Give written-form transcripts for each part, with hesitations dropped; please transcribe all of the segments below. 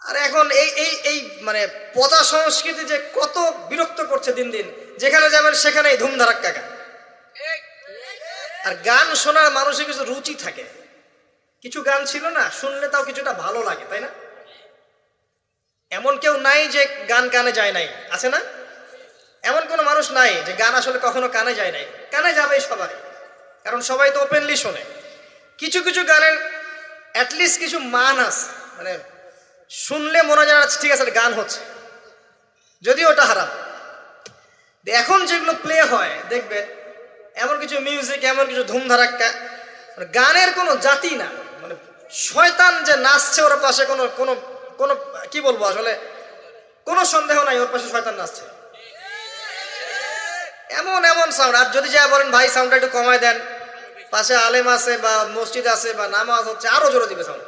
আর এখন এই এই এই মানে পচা সংস্কৃতি যে কত বিরক্ত করছে দিন দিন, যেখানে যাবেন সেখানেই ধুমধারাক্কা গান। আর গান শোনার মানুষের কিছু রুচি থাকে, কিছু গান ছিল না শুনলে তাও কিছুটা ভালো লাগে, তাই না? এমন কেউ নাই যে গান কানে যায় নাই, আছে না? এমন কোনো মানুষ নাই যে গান আসলে কখনো কানে যায় নাই। কানে যাবে সবাই, কারণ সবাই তো ওপেনলি শোনে। কিছু কিছু গানের অ্যাটলিস্ট কিছু মান আছে, মানে শুনলে মনে হয় ঠিক আছে গান হচ্ছে, যদিও ওটা হারাম। এখন যেগুলো প্লে হয় দেখবেন এমন কিছু মিউজিক, এমন কিছু ধুমধারাক্কা, গানের কোনো জাতি না, মানে শয়তান যে নাচছে ওর পাশে কোনো কোনো কোনো কি বলবো আসলে কোনো সন্দেহ নাই ওর পাশে শয়তান নাচছে। এমন এমন সাউন্ড, আর যদি যা বলেন ভাই সাউন্ডটা একটু কমায় দেন, পাশে আলেম আছে বা মসজিদ আছে বা নামাজ হচ্ছে, আরো জোরে দিবে সাউন্ড।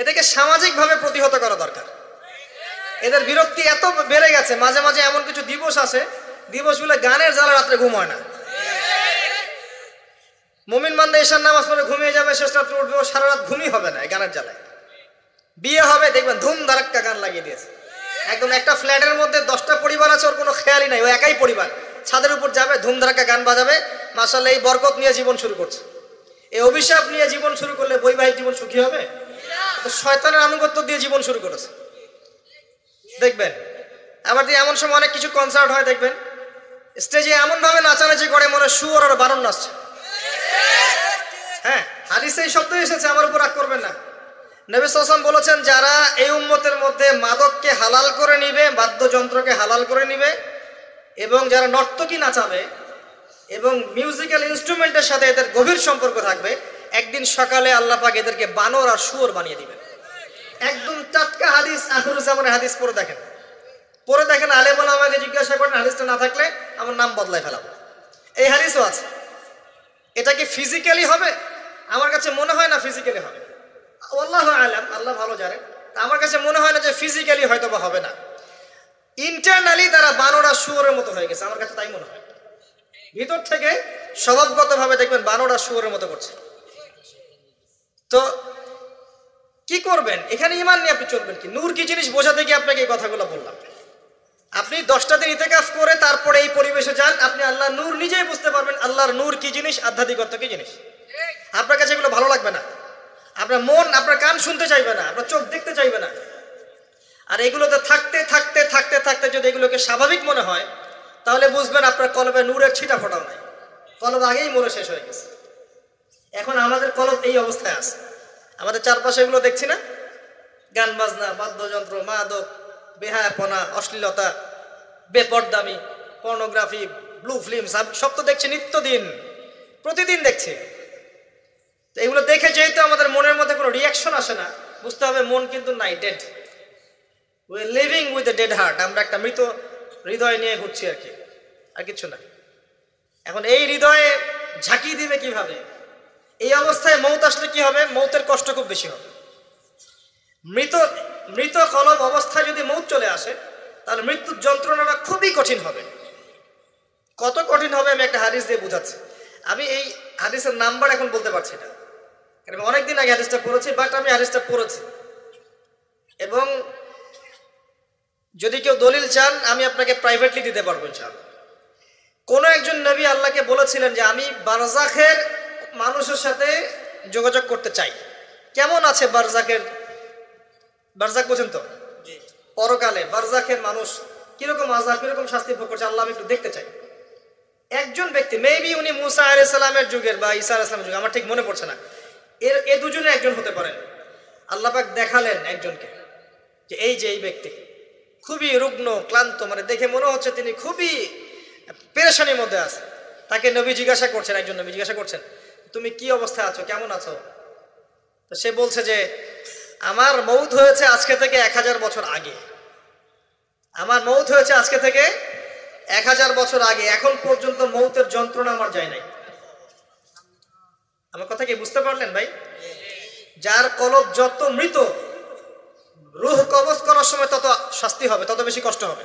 এটাকে সামাজিকভাবে প্রতিহত করা দরকার। এদের বিরক্তি এত বেড়ে গেছে, মাঝে মাঝে এমন কিছু দিবস আছে, দিবসগুলো গানের জ্বালা রাত্রে ঘুম হয় না। মুমিন বান্দা এশার নামাজ পড়ে ঘুমিয়ে যাবে, শেষ রাত্রে উঠবে, ও সারা রাত ঘুমই হবে না গানের জ্বালায়। বিয়ে হবে দেখবেন ধুম ধারাক্কা গান লাগিয়ে দিয়েছে। একদম একটা ফ্ল্যাটের মধ্যে 10টা পরিবার আছে, ওর কোনো খেয়ালই নাই, ও একাই পরিবার, ছাদের উপর যাবে ধুম ধারাক্কা গান বাজাবে। মাশাআল্লাহ, এই বরকত নিয়ে জীবন শুরু করছে। এই অভিশাপ নিয়ে জীবন শুরু করলে বৈবাহিক জীবন সুখী হবে? তো শয়তানের আনুগত্য দিয়ে জীবন শুরু করেছে দেখবেন। আবার এমন সময় অনেক কিছু কনসার্ট হয় দেখবেন, স্টেজে এমন ভাবে নাচানাচি করে মনে শুয়োর আর বানর নাচছে। হ্যাঁ, হাদিসে এই শব্দ এসেছে, আমার উপর রাগ করবেন না। নবী সাল্লাল্লাহু আলাইহি ওয়াসাল্লাম বলেছেন, যারা এই উম্মতের মধ্যে মাদককে হালাল করে নিবে, বাদ্যযন্ত্রকে হালাল করে নিবে, এবং যারা নর্তকী নাচাবে এবং মিউজিক্যাল ইনস্ট্রুমেন্টের সাথে এদের গভীর সম্পর্ক থাকবে, একদিন সকালে আল্লাহ পাক এদেরকে বানর আর শুয়োর বানিয়ে দিবেন। একদম টাটকা হাদিস, আখিরুজ্জামানের হাদিস। পড়ে দেখেন, আলেম ওলামাকে জিজ্ঞাসা করেন, হাদিসটা না থাকলে আমার নাম বদলায় ফেলাবো। এই হাদিসও আছে। এটা কি ফিজিক্যালি হবে? আমার কাছে মনে হয় না ফিজিক্যালি হবে, আল্লাহু আ'লাম, আল্লাহ ভালো জানেন। আমার কাছে মনে হয় না যে ফিজিক্যালি হয়তো বা হবে না, ইন্টারনালি তারা বানর আর শুয়োরের মতো হয়ে গেছে, আমার কাছে তাই মনে হয়। ভিতর থেকে স্বভাবগতভাবে দেখবেন বানর আর শুয়োরের মতো করছে। তো কি করবেন? এখানে ঈমান নিয়ে আপনি চলবেন কি? নূর কি জিনিস বোঝাতে গিয়ে আপনাকে এই কথাগুলো বললাম। আপনি 10টা দিন ইতিকাফ করে তারপরে এই পরিবেশে যান, আপনি আল্লাহর নূর নিজেই বুঝতে পারবেন, আল্লাহর নূর কি জিনিস, আধ্যাত্মিকত্ব কি জিনিস। আপনার কাছে এগুলো ভালো লাগবে না, আপনার মন, আপনার কান শুনতে চাইবে না, আপনার চোখ দেখতে চাইবে না। আর এগুলোতে থাকতে থাকতে থাকতে থাকতে যদি এগুলোকে স্বাভাবিক মনে হয়, তাহলে বুঝবেন আপনার কলবে নূরের ছিটা ফোটাও নাই, কলব আগেই মনে শেষ হয়ে গেছে। এখন আমাদের কলব এই অবস্থায় আছে, আমাদের চারপাশে এগুলো দেখছি না, গান বাজনা, বাদ্যযন্ত্র, মাদক, বেহায়াপনা, অশ্লীলতা, বেপরদামি, পর্নোগ্রাফি, ব্লু ফিল্ম, সব তো দেখছি নিত্যদিন, প্রতিদিন দেখছি। তো এগুলো দেখে যেহেতু আমাদের মনের মধ্যে কোনো রিয়াকশন আসে না, বুঝতে হবে মন কিন্তু নাই, dead. We are living with a dead heart. আমরা একটা মৃত হৃদয় নিয়ে ঘুরছি আর কি, আর কিছু না। এখন এই হৃদয়ে ঝাঁকি দিবে কিভাবে? এই অবস্থায় মৌত আসলে কি হবে? মৌতের কষ্ট খুব বেশি হবে। মৃত কলব অবস্থায় যদি মৌত চলে আসে, তাহলে মৃত্যুর যন্ত্রণাটা খুবই কঠিন হবে। কত কঠিন হবে আমি একটা হাদিস দিয়ে বুঝাচ্ছি। আমি এই হাদিসের নাম্বার এখন বলতে পারছি না, কারণ অনেকদিন আগে হাদিসটা পড়েছি, বাট আমি হাদিসটা পড়েছি। এবং যদি কেউ দলিল চান আমি আপনাকে প্রাইভেটলি দিতে পারবো ইনশাআল্লাহ। কোন একজন নবী আল্লাহকে বলেছিলেন যে আমি বারজাখের মানুষের সাথে যোগাযোগ করতে চাই। কেমন আছে বারজাখের, বারজাখ বোঝেন তো, পরকালে বারজাখের মানুষ কিরকম আযাব, কিরকম শাস্তি ভোগ করছে, আল্লাহ আমি একটু দেখতে চাই। একজন ব্যক্তি, মেবি উনি মুসা আলাইহিস সালামের যুগের বা ঈসা আলাইহিস সালামের যুগের, আমার ঠিক মনে পড়ছে না, এ দুজনের একজন হতে পারেন। আল্লাহ পাক দেখালেন একজনকে যে এই যে এই ব্যক্তি খুবই রুগ্ন, ক্লান্ত, মানে দেখে মনে হচ্ছে তিনি খুবই পেরেশানির মধ্যে আছে। তাকে নবী জিজ্ঞাসা করছেন, একজন নবী জিজ্ঞাসা করছেন, তুমি কি অবস্থায় আছো, কেমন আছো? তো সে বলছে যে আমার মৌত হয়েছে আজকে থেকে 1000 বছর আগে, আমার মৌত হয়েছে আজকে থেকে 1000 বছর আগে, এখন পর্যন্ত মৌতের যন্ত্রণা আমার যায় নাই। আমার কথা কি বুঝতে পারলেন ভাই? যার কলব যত মৃত, রূহ কবজ করার সময় তত শাস্তি হবে, তত বেশি কষ্ট হবে।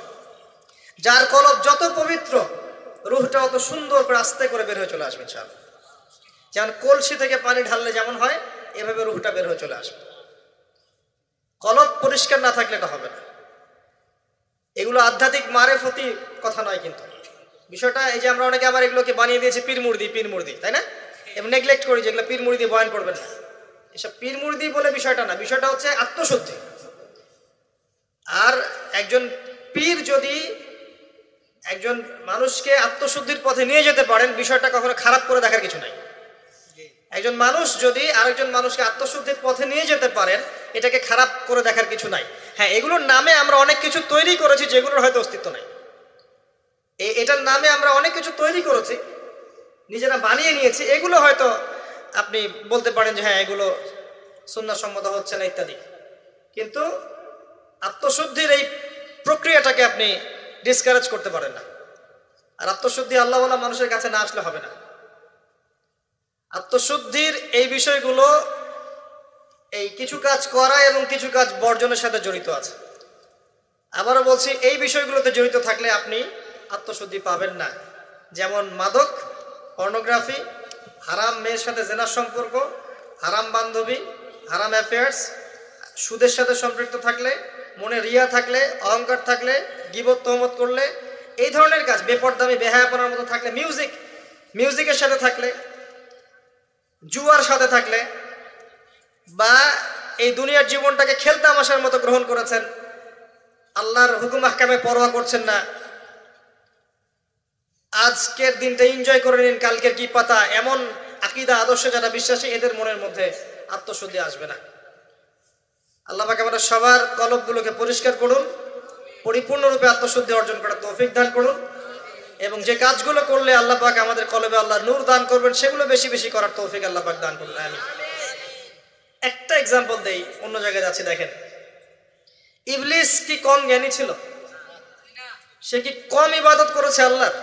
যার কলব যত পবিত্র, রূহটা অত সুন্দর করে আস্তে করে বের হয়ে চলে আসবে ইনশাআল্লাহ। যেমন কলসি থেকে পানি ঢাললে যেমন হয়, এভাবে রূহটা বের হয়ে চলে আসবে। পরিষ্কার না থাকলে এটা হবে না। এগুলো আধ্যাত্মিক মারেফতি কথা নয়, কিন্তু বিষয়টা এই যে আমরা অনেকে আবার এগুলোকে বানিয়ে দিয়েছি পীর মুর্দি, তাই না? এবং নেগলেক্ট করি যেগুলো পীর মুর্দি বয়ান করবেন না। এসব পীর মুর্দি বলে বিষয়টা না, বিষয়টা হচ্ছে আত্মশুদ্ধি। আর একজন পীর যদি একজন মানুষকে আত্মশুদ্ধির পথে নিয়ে যেতে পারেন, বিষয়টা কখনো খারাপ করে দেখার কিছু নাই। একজন মানুষ যদি আরেকজন মানুষকে আত্মশুদ্ধির পথে নিয়ে যেতে পারেন, এটাকে খারাপ করে দেখার কিছু নাই। হ্যাঁ, এগুলোর নামে আমরা অনেক কিছু তৈরি করেছি যেগুলোর হয়তো অস্তিত্ব নাই। এটার নামে আমরা অনেক কিছু তৈরি করেছি, নিজেরা বানিয়ে নিয়েছি, এগুলো হয়তো আপনি বলতে পারেন যে হ্যাঁ এগুলো সুন্নাহ সম্মত হচ্ছে না ইত্যাদি, কিন্তু আত্মশুদ্ধির এই প্রক্রিয়াটাকে আপনি ডিসকারেজ করতে পারেন না। আর আত্মশুদ্ধি আল্লাহওয়ালা মানুষের কাছে না আসলে হবে না। আত্মশুদ্ধির এই বিষয়গুলো এই কিছু কাজ করা এবং কিছু কাজ বর্জনের সাথে জড়িত আছে। আবারও বলছি, এই বিষয়গুলোতে জড়িত থাকলে আপনি আত্মশুদ্ধি পাবেন না। যেমন মাদক, পর্নোগ্রাফি, হারাম মেয়ের সাথে জেনার সম্পর্ক, হারাম বান্ধবী, হারাম অ্যাফেয়ার্স, সুদের সাথে সম্পৃক্ত থাকলে, মনে রিয়া থাকলে, অহংকার থাকলে, গীবত তহমত করলে, এই ধরনের কাজ, বেপরদামি বেহায়াপনার মতো থাকলে, মিউজিকের সাথে থাকলে, জুয়ার সাথে থাকলে, বা এই দুনিয়ার জীবনটাকে খেলতামাশার মতো গ্রহণ করেছেন, আল্লাহর হুকুম আহকামে পরোয়া করছেন না, আজকের দিনটা এনজয় করে নিন, কালকের কি পাতা, এমন আকীদা আদর্শে যারা বিশ্বাসী, এদের মনের মধ্যে আত্মশুদ্ধি আসবে না। আল্লাহ পাক আমাদের সবার কলবগুলোকে পরিষ্কার করুন, পরিপূর্ণরূপে আত্মশুদ্ধি অর্জন করার তৌফিক দান করুন, এবং যে কাজগুলো করলে আল্লাহ পাক আমাদের কলবে আল্লাহ নূর দান করবেন, সেগুলো বেশি বেশি করার তৌফিক আল্লাহ পাক দান করুন। আমিন। একটা এক্সাম্পল দেই, অন্য জায়গায় যাচ্ছি। দেখেন, ইবলিস কি কম জ্ঞানী ছিল? সে কি কম ইবাদত করেছে আল্লাহর?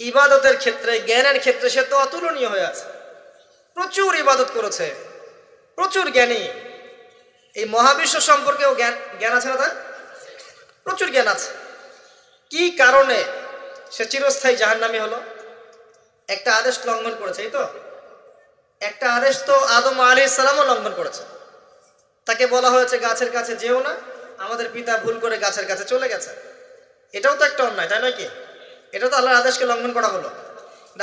ইবাদতের ক্ষেত্রে, জ্ঞানের ক্ষেত্রে সে তো অতুলনীয় হয়ে আছে। প্রচুর ইবাদত করেছে, প্রচুর জ্ঞানী। এই মহাবিশ্ব সম্পর্কেও জ্ঞান আছে না? তার প্রচুর জ্ঞান আছে। কি কারণে সে চিরস্থায়ী জাহান্নামী হলো? একটা আদেশ লঙ্ঘন করেছে। এই তো একটা আদেশ তো আদম আলাইহিস সালামও লঙ্ঘন করেছে। তাকে বলা হয়েছে গাছের কাছে যেও না, আমাদের পিতা ভুল করে গাছের কাছে চলে গেছে। এটাও তো একটা অন্যায়, তাই নয় কি? এটা তো আল্লাহর আদেশকে লঙ্ঘন করা হলো।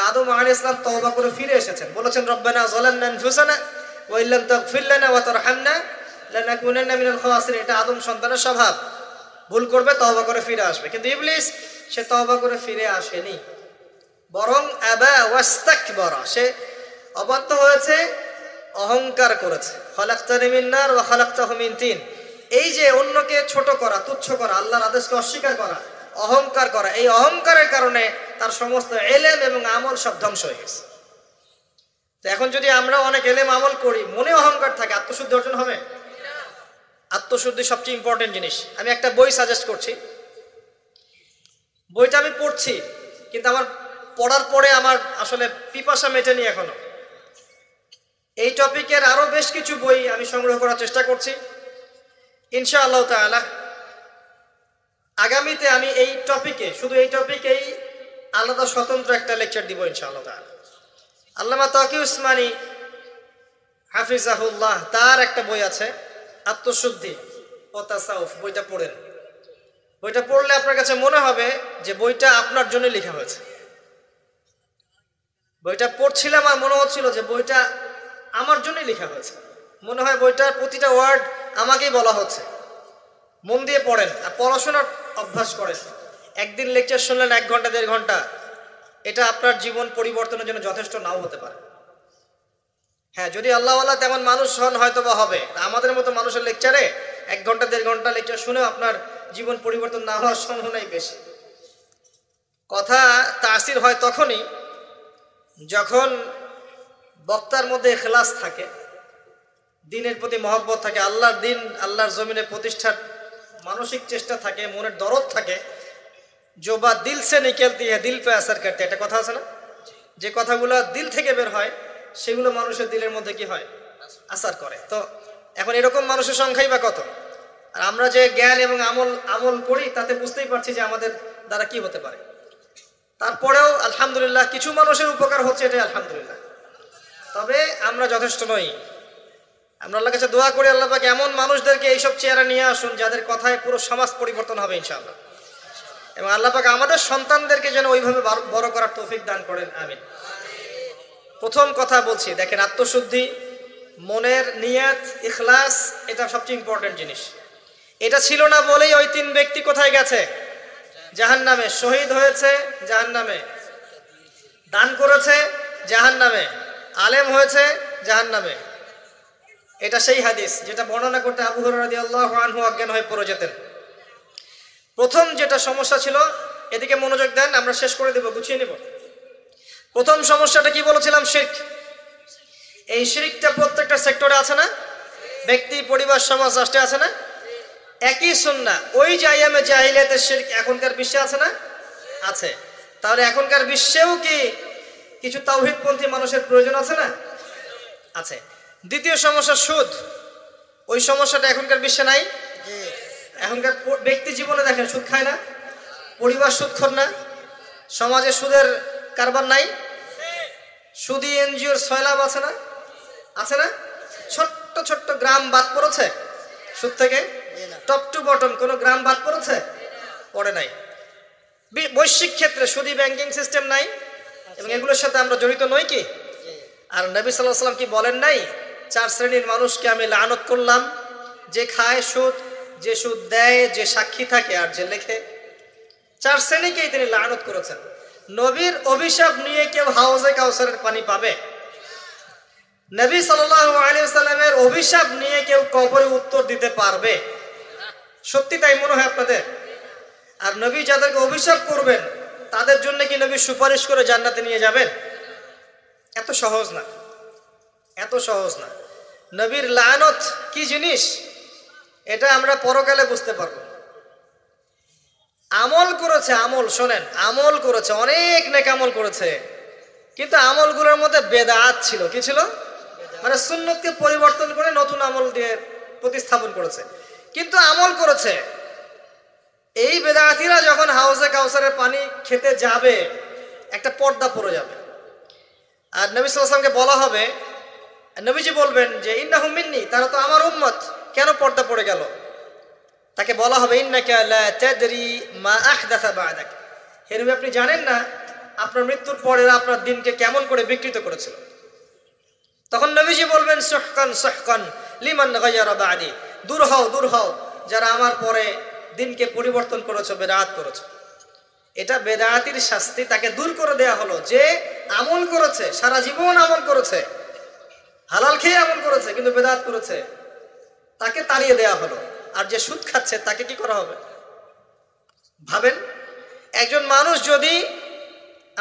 আদম আলাইহিস সালাম তওবা করে ফিরে এসেছেন, বলেছেন রব্বানা যালামনা আনফুসানা ওয়া ইল্লাম তাগফির লানা ওয়া তারহামনা লানাকুনান্না মিনাল খাসিরিন। এটা আদম সন্তানের স্বভাব, ভুল করবে, তওবা করে ফিরে আসবে। কিন্তু ইবলিস সে তওবা করে ফিরে আসেনি, বরং আবা ওয়াস্তাকবারা, সে অবাধ্য হয়েছে, অহংকার করেছে। খালাকতানি মিন নার ওয়া খালাকতাহু মিন তিন। এই যে অন্যকে ছোট করা, তুচ্ছ করা, আল্লাহর আদেশকে অস্বীকার করা, অহংকার করা, এই অহংকারের কারণে তার সমস্ত এলেম এবং আমল সব ধ্বংস হয়ে গেছে। তো এখন যদি আমরা অনেক এলেম আমল করি, মনে অহংকার থাকে, আত্মশুদ্ধি অর্জন হবে? আত্মশুদ্ধি সবচেয়ে ইম্পর্টেন্ট জিনিস। আমি একটা বই সাজেস্ট করছি, বইটা আমি পড়ছি, কিন্তু আমার পড়ার পরে আমার আসলে পিপাসা মেটেনি এখনো। এই টপিকের আরো বেশ কিছু বই আমি সংগ্রহ করার চেষ্টা করছি ইনশাআল্লাহ তাআলা। আগামীতে আমি এই টপিকে, শুধু এই টপিকেই আলাদা স্বতন্ত্র একটা লেকচার দিব ইনশাআল্লাহ তাআলা। আল্লামা তাকি উসমানী হাফিজাহুল্লাহ, তার একটা বই আছে আত্মশুদ্ধি ও তাসাউফ। বইটা পড়েন। বইটা পড়লে আপনার কাছে মনে হবে যে বইটা আপনার জন্য লেখা হয়েছে। বইটা পড়ছিলাম আর মনে হচ্ছিল যে বইটা আমার জন্যই লেখা হয়েছে। মনে হয় বইটার প্রতিটা ওয়ার্ড আমাকেই বলা হচ্ছে। মন দিয়ে পড়েন আর পড়াশোনার অভ্যাস করেন। একদিন লেকচার শুনলেন 1 ঘন্টা 1.5 ঘন্টা, এটা আপনার জীবন পরিবর্তনের জন্য যথেষ্ট নাও হতে পারে। হ্যাঁ, যদি আল্লাহওয়ালা তেমন মানুষ হন হয়তো বা হবে। আমাদের মতো মানুষের লেকচারে 1 ঘন্টা 1.5 ঘন্টা লেকচার শুনেও আপনার জীবন পরিবর্তন না হওয়ার সম্ভাবনাই বেশি। কথা তাসির হয় তখনই যখন বক্তার মধ্যে ইখলাস থাকে, দিনের প্রতি মহব্বত থাকে, আল্লাহর দিন আল্লাহর জমিনে প্রতিষ্ঠার মানসিক চেষ্টা থাকে, মনের দরদ থাকে। जो बात दिल से निकलती है दिल पे असर करती है, একটা কথা আছে না? যে কথাগুলো দিল থেকে বের হয় সেগুলো মানুষের দিলের মধ্যে কি হয়? আসার করে। তো এখন এরকম মানুষের সংখ্যাই বা কত? আর আমরা যে জ্ঞান এবং আমল করি তাতে বুঝতেই পারছি যে আমাদের দ্বারা কি হতে পারে। তারপরেও আলহামদুলিল্লাহ কিছু মানুষের উপকার হচ্ছে, এটাই আলহামদুলিল্লাহ। তবে আমরা যথেষ্ট নই। আমরা আল্লাহর কাছে দোয়া করি আল্লাহ পাক এমন মানুষদেরকে এইসব চেয়ারে নিয়ে আসুন যাদের কথায় পুরো সমাজ পরিবর্তন হবে ইনশাআল্লাহ, এবং আল্লাহ পাক আমাদের সন্তানদেরকে যেন ওইভাবে বড় করার তৌফিক দান করেন, আমিন। প্রথম কথা বলছি, দেখেন, আত্মশুদ্ধি, মনের নিয়াত, ইখলাস, এটা সবচেয়ে ইম্পর্টেন্ট জিনিস। এটা ছিল না বলেই ওই 3 ব্যক্তি কোথায় গেছে? জাহান্নামে। শহীদ হয়েছে জাহান্নামে, দান করেছে জাহান্নামে, আলেম হয়েছে জাহান্নামে। এটা সেই হাদিস যেটা বর্ণনা করতে আবু হুরায়রা রাদিয়াল্লাহু আনহু অজ্ঞান হয়ে পড়ে যেতেন। প্রথম যেটা সমস্যা ছিল, এদিকে মনোযোগ দেন, আমরা শেষ করে দেব, গুছিয়ে নেব। প্রথম সমস্যাটা কি বলেছিলাম? শিরক। এই শিরকটা প্রত্যেকটা সেক্টরে আছে না? ব্যক্তি, পরিবার, সমাজ, রাষ্ট্রে আছে না? একই সুন্নাহ। ওই যে আইয়ামে জাহিলিয়াতের শিরক এখনকার বিশ্বে আছে না? আছে। তাহলে এখনকার বিশ্বেও কি কিছু তাওহীদপন্থী মানুষের প্রয়োজন আছে না? আছে। দ্বিতীয় সমস্যা সুদ। ওই সমস্যাটা এখনকার বিশ্বে নাই? এখনকার ব্যক্তি জীবনে দেখেন সুদ খায় না, পরিবার সুদখোর না, সমাজে সুদের কারবার নাই, সুদী এনজিওর সয়লাভ আছে না? আছে না? ছোট্ট ছোট্ট গ্রাম বাদ পড়েছে সুদ থেকে? টপ টু বটম কোনো গ্রাম বাদ পড়েছে? পড়ে নাই। বৈশ্বিক ক্ষেত্রে সুদী ব্যাংকিং সিস্টেম নাই, এবং এগুলোর সাথে আমরা জড়িত নই কি? আর নবী সাল্লাল্লাহু আলাইহি ওয়াসাল্লাম কি বলেন নাই, 4 শ্রেণীর মানুষকে আমি লানত করলাম, যে খায় সুদ, যে সুদ দেয়, যে সাক্ষী থাকে, আর যে লেখে। 4 শ্রেণীকেই তিনি লানত করেছেন। নবীর অভিশাপ নিয়ে কেউ হাউজে কাউসারের পানি পাবে? নবী সাল্লাল্লাহু আলাইহি ওয়াসাল্লামের অভিশাপ নিয়ে কেউ কবরে উত্তর দিতে পারবে? সত্যি তাই মনে হয় আপনাদের? আর নবী যাদেরকে অভিশাপ করবেন তাদের জন্য কি নবী সুপারিশ করে জান্নাতে নিয়ে যাবেন? এত সহজ না, এত সহজ না। নবীর লানত কি জিনিস এটা আমরা পরকালে বুঝতে পারবো। আমল করেছে, আমল শোনেন, আমল করেছে, অনেক নেক আমল করেছে, কিন্তু আমলগুলোর মধ্যে বেদাত ছিল। কি ছিল? মানে সুন্নতকে পরিবর্তন করে নতুন আমল দিয়ে প্রতিস্থাপন করেছে, কিন্তু আমল করেছে। এই বেদাতিরা যখন হাউজে কাউসারের পানি খেতে যাবে, একটা পর্দা পড়ে যাবে, আর নবী সাল্লাল্লাহু আলাইহি ওয়াসাল্লামকে বলা হবে, নবীজি বলবেন যে ইন্নাহুম মিন্নি, তারা তো আমার উম্মত, কেন পর্দা পড়ে গেল? তাকে বলা হবে ইন্নাকা লা তাদরি মা আহদাসা বা'দাক, হে নবী আপনি জানেন না আপনার মৃত্যুর পরে আপনার দিনকে কেমন করে বিকৃত করেছিল। তখন নবীজি বলবেন সুহকান সুহকান লিমান গায়্যারা বা'দি, দূর হও, দূর হও যারা আমার পরে দিনকে পরিবর্তন করেছো, বেদাত করেছো। এটা বেদাতির শাস্তি, তাকে দূর করে দেয়া হলো। যে আমল করেছে, সারা জীবন আমল করেছে, হালাল খেয়ে আমল করেছে, কিন্তু বেদাত করেছে, তাকে তাড়িয়ে দেয়া হলো। আর যে সুদ খাচ্ছে তাকে কি করা হবে? ভাবেন, একজন মানুষ যদি,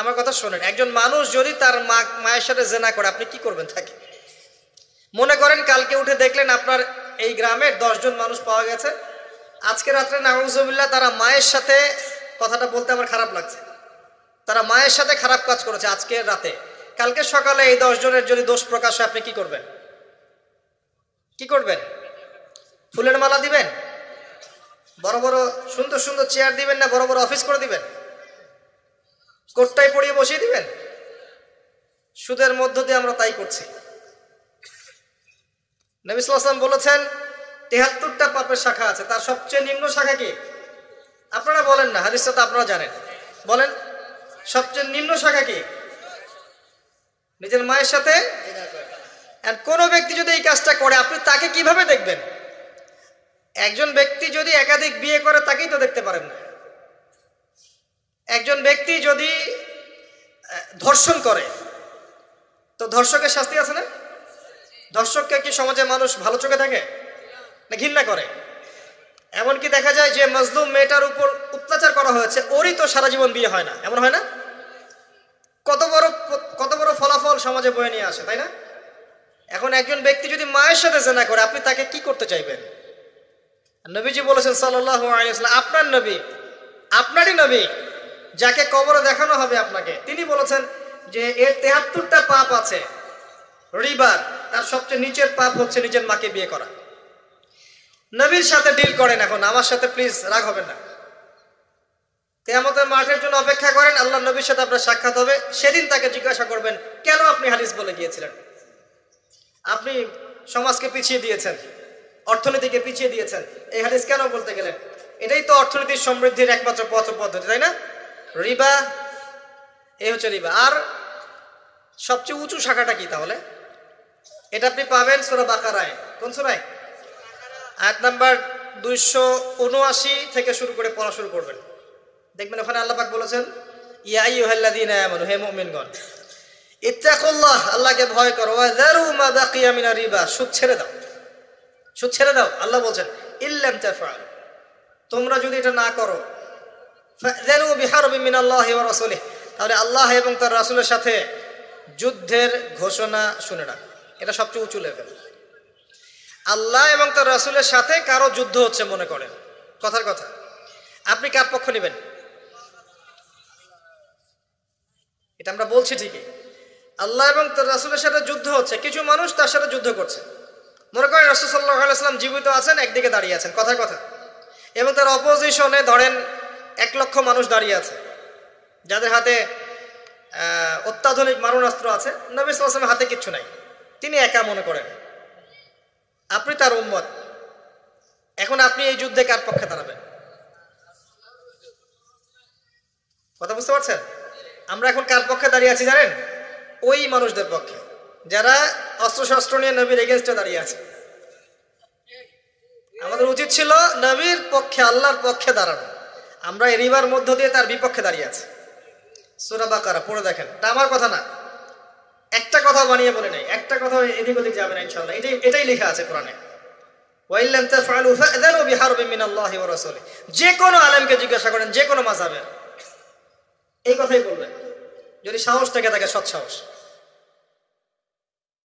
আমার কথা শোনেন, একজন মানুষ যদি তার মায়ের সাথে জেনা করে, আপনি কি করবেন তাকে? মনে করেন কালকে উঠে দেখলেন আপনার এই গ্রামের 10 জন মানুষ পাওয়া গেছে, আজকে রাত্রে নাউজুবিল্লাহ তারা মায়ের সাথে, কথাটা বলতে আমার খারাপ লাগছে, তারা মায়ের সাথে খারাপ কাজ করেছে আজকে রাতে, কালকে সকালে এই 10 জনের যদি দোষ প্রকাশ হয়, আপনি কি করবেন? কি করবেন? ফুলের মালা দিবেন? বড় বড় সুন্দর সুন্দর চেয়ার দিবেন, না বড় বড় অফিস করে দিবেন? কোটটাই পরিয়ে বসিয়ে দিবেন? সুদের মধ্য দিয়ে আমরা তাই করছি। নবী সাল্লাল্লাহু আলাইহি ওয়াসাল্লাম বলেছেন 73টা পাপের শাখা আছে, তার সবচেয়ে নিম্ন শাখা কি? আপনারা বলেন না, হাদিসটা তো আপনারা জানেন, বলেন সবচেয়ে নিম্ন শাখা কি? নিজের মায়ের সাথে। কোন ব্যক্তি যদি এই কাজটা করে, আপনি তাকে কিভাবে দেখবেন? একজন ব্যক্তি যদি একাধিক বিয়ে করে, তাকেই তো দেখতে পারেন না। একজন ব্যক্তি যদি ধর্ষণ করে, তো ধর্ষকের শাস্তি আছে না? ধর্ষককে কি সমাজে মানুষ ভালো চোখে দেখে না ঘৃণা করে? এমনকি দেখা যায় যে মজলুম মেয়েটার উপর অত্যাচার করা হয়েছে, ওরই তো সারা জীবন বিয়ে হয় না, এমন হয় না? কত বড় ফলাফল সমাজে বয়ে নিয়ে আসে, তাই না? এখন একজন ব্যক্তি যদি মায়ের সাথে জেনা করে, আপনি তাকে কি করতে চাইবেন? নবীজি বলেছেন সাল্লাল্লাহু আলাইহি ওয়াসাল্লাম, আপনার নবী, আপনারই নবী, যাকে কবরে দেখানো হবে আপনাকে, তিনি বলেছেন যে এর 73টা পাপ আছে। রিবার, তার সবচেয়ে নিচের পাপ হচ্ছে নিজের মাকে বিয়ে করা। নবীর সাথে ডিল করেন, এখন আমার সাথে প্লিজ রাগ হবেন না। কিয়ামতের মাঠের জন্য অপেক্ষা করেন, আল্লাহ নবীর সাথে আপনার সাক্ষাৎ হবে, সেদিন তাকে জিজ্ঞাসা করবেন কেন আপনি হাদিস বলে গিয়েছিলেন। আপনি সমাজকে পিছিয়ে দিয়েছেন, অর্থনীতিকে পিছিয়ে দিয়েছেন। এই হাদিস কেন বলতে গেলেন? এটাই তো অর্থনীতির সমৃদ্ধির একমাত্র পথ পদ্ধতি, তাই না? রিবা, এই হচ্ছে রিবা। আর সবচেয়ে উঁচু শাখাটা কি তাহলে? এটা আপনি পাবেন সূরা বাকারায়। কোন সূরায়? আয়াত নাম্বার 279 থেকে শুরু করে পড়া শুরু করবেন, দেখবেন ওখানে আল্লাহ পাক বলেছেন, ইয়া আইয়ুহাল্লাযীনা আমানু, হে মুমিনগণ, ইত্তাকুল্লাহ, আল্লাহকে ভয় করো, ওয়া যারু মা বাকিয়া মিনার রিবা, সুদ ছেড়ে দাও, সুদ ছেড়ে দাও। আল্লাহ বলছেন ইল্লাম তাফআল, তোমরা যদি এটা না করো, ফাযানু বিহারবিন মিনাল্লাহি ওয়া রাসূলিহি, তাহলে আল্লাহ এবং তার রাসূলের সাথে যুদ্ধের ঘোষণা শুনে রাখো। এটা সবচেয়ে উঁচু লেভেল। আল্লাহ এবং তার রাসূলের সাথে কারো যুদ্ধ হচ্ছে মনে করেন, কথার কথা, আপনি কার পক্ষ নেবেন? এটা আমরা বলছি ঠিকই, আল্লাহ এবং তার রাসূলের সাথে যুদ্ধ হচ্ছে, কিছু মানুষ তার সাথে যুদ্ধ করছে। মনে করেন রাসূল সাল্লাল্লাহু আলাইহি ওয়াসাল্লাম জীবিত আছেন, একদিকে দাঁড়িয়ে আছেন, কথার কথা, এবং তার অপোজিশনে ধরেন 1 লক্ষ মানুষ দাঁড়িয়ে আছে, যাদের হাতে অত্যাধুনিক মারণাস্ত্র আছে, নবী সাল্লাল্লাহু আলাইহি ওয়াসাল্লামের হাতে কিচ্ছু নাই, তিনি একা মনে করেন, আপনি তার উম্মত। এখন আপনি এই যুদ্ধে কার পক্ষে দাঁড়াবেন? কথা বুঝতে পারছেন? আমরা এখন কার পক্ষে দাঁড়িয়ে আছি জানেন? ওই মানুষদের পক্ষে যারা অস্ত্রশস্ত্র নিয়ে নবীর এগেইনস্টে দাঁড়িয়ে আছে। আমাদের উচিত ছিল নবীর পক্ষে, আল্লাহর পক্ষে দাঁড়ানো। আমরা এই রিবার মধ্য দিয়ে তার বিপক্ষে দাঁড়িয়ে আছি। সূরা বাকারা পড়ে দেখেন, এটা আমার কথা না, একটা কথা বানিয়ে বলে নাই, একটা কথা এদিক ওদিক যাবে না ইনশাআল্লাহ, এটাই লেখা আছে কোরআনে। ওয়া ইল্লাম তাফআলু ফাযানু বিহারবিন মিনাল্লাহি ওয়া রাসূলিহি, যে কোনো আলেমকে জিজ্ঞাসা করেন, যে কোনো মাযহাবের, এই কথাই বলবেন, যদি সাহস থেকে থাকে, সৎ সাহস।